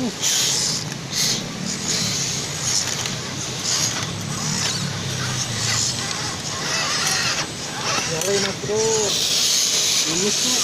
Nyari mas bro. Ini tuh.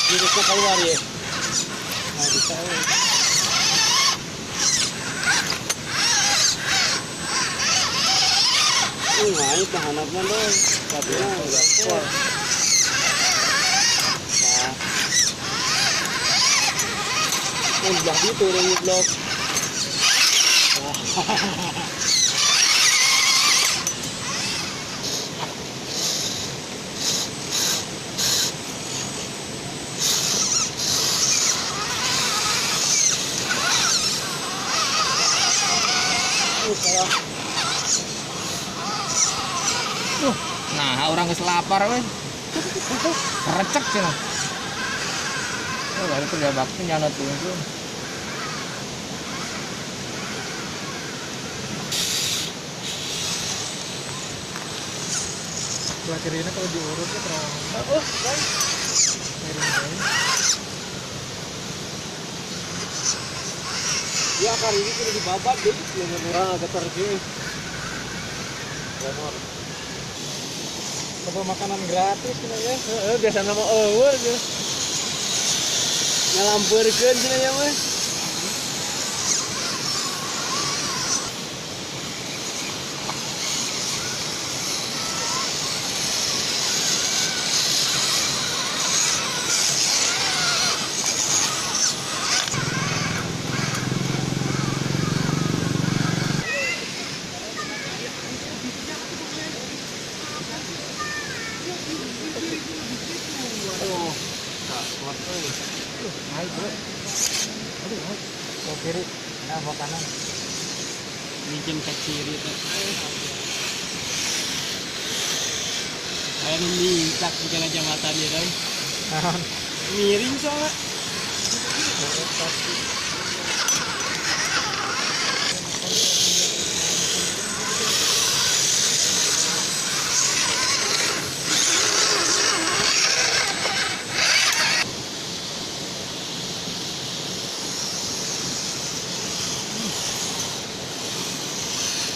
Virusnya keluar ya. Nah, bisa. Naik tahanapnya dong. Tapi enggak kuat. Jadi turun blok. Nah, orang geus lapar we. Recek cenah. Oh, baru kerja bakti nyanot tuh. Sebelah kirinya kalau diurutnya terlalu. Oh, baik. Ya kali ini sudah dibabat deh, dengan orang agak terjun. Coba makanan gratis sebenarnya. Biasa nama awal tuh. Ngalampeurkeun sebenarnya mah. Naik bro. Aduh, mau kiri, nah mau kanan. Bikin ke kiri tuh. Kayak memincak di jalan jembatan itu. Miring soalnya.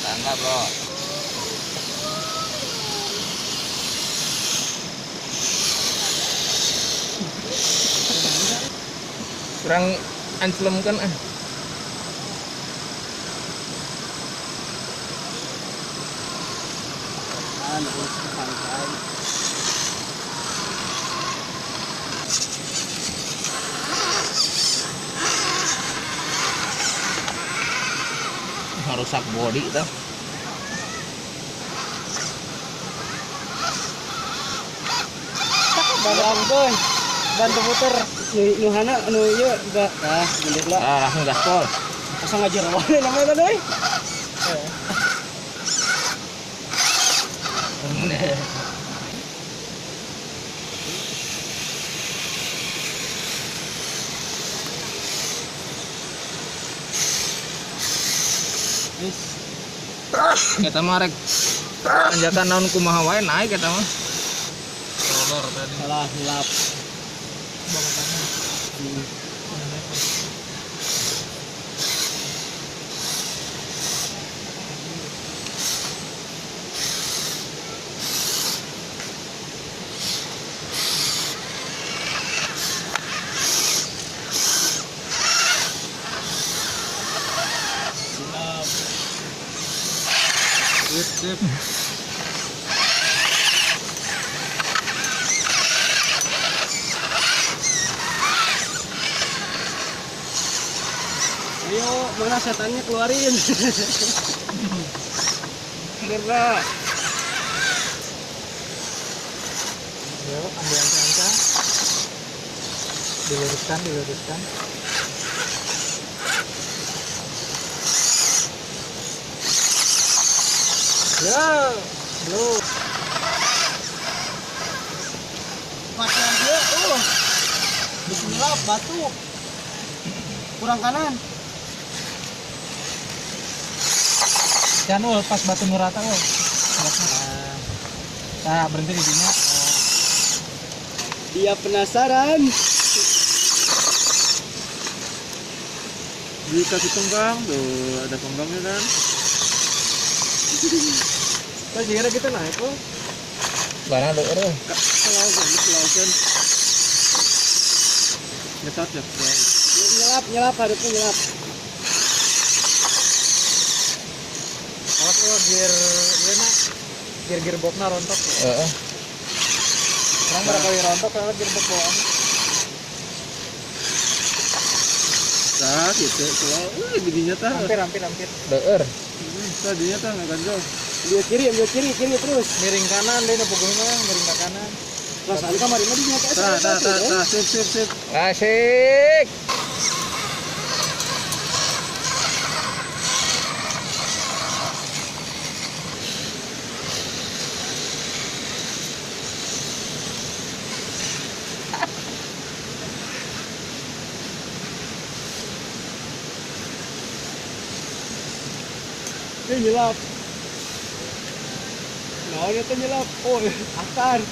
Tangga bro. Kurang ancelem kan ah. Santai. Rusak body tuh. Bantu bantu puter nu hana nu ieu enggak nah mundur lah Langsung gaspol. asa ngajar wae namanya teh deui Kita mah rek tanjakan naon kumaha wae naik kita mah. Roller tadi. salah hilap Sip. ayo mana setannya keluarin Kira. Yuk, ambil angka-angka. Diluruskan. Ya, belum. Pasang dia. Bismillah, batu. Kurang kanan. Jangan ul, pas batu nu rata ul. Nah, berhenti di sini. Dia penasaran. Dikasih tonggang tuh, ada tonggangnya kan. Kita kira kita naik kok. Barang ada orang. Selaukan. Nyetat ya. Nyelap harusnya nyelap. Awas gear boxnya rontok. Orang berapa kali rontok kalau gear box bawaan. Tah gitu, kalau giginya tah. Hampir. Deur. Tadinya tah nggak ganjol. Ambil kiri terus. Miring kanan deh, pokoknya miring ke kanan. Perasaan kamar ini dinyata. Tah, sip. Asik. Ini nyelap. Nah, ini tuh nyelap. Oh, akar.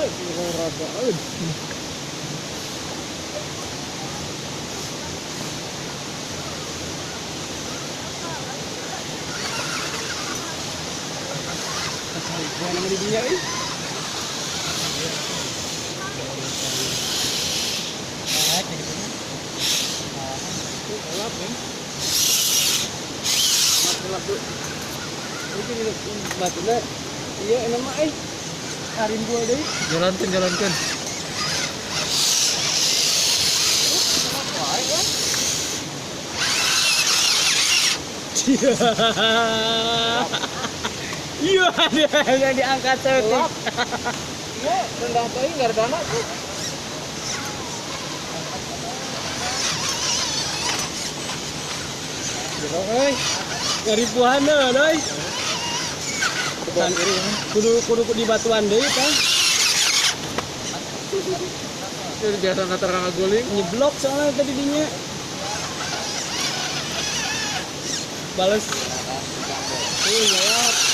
Oh, ini rada. Bukan nama di dunia ini. Naik gitu. Gelap kan? Gelap tuh. Ini batunya. Iya, enak mah karin gua deh. Jalankan. Iya, yang diangkat setik. Iya, rendah tadi nggak ada dana tuh. Ngaripuhana doi. Kudu di batuan deui tah. Ini biasa nggak terang guling. Nyeblok soalnya tadi dinya. Bales. Nyalap.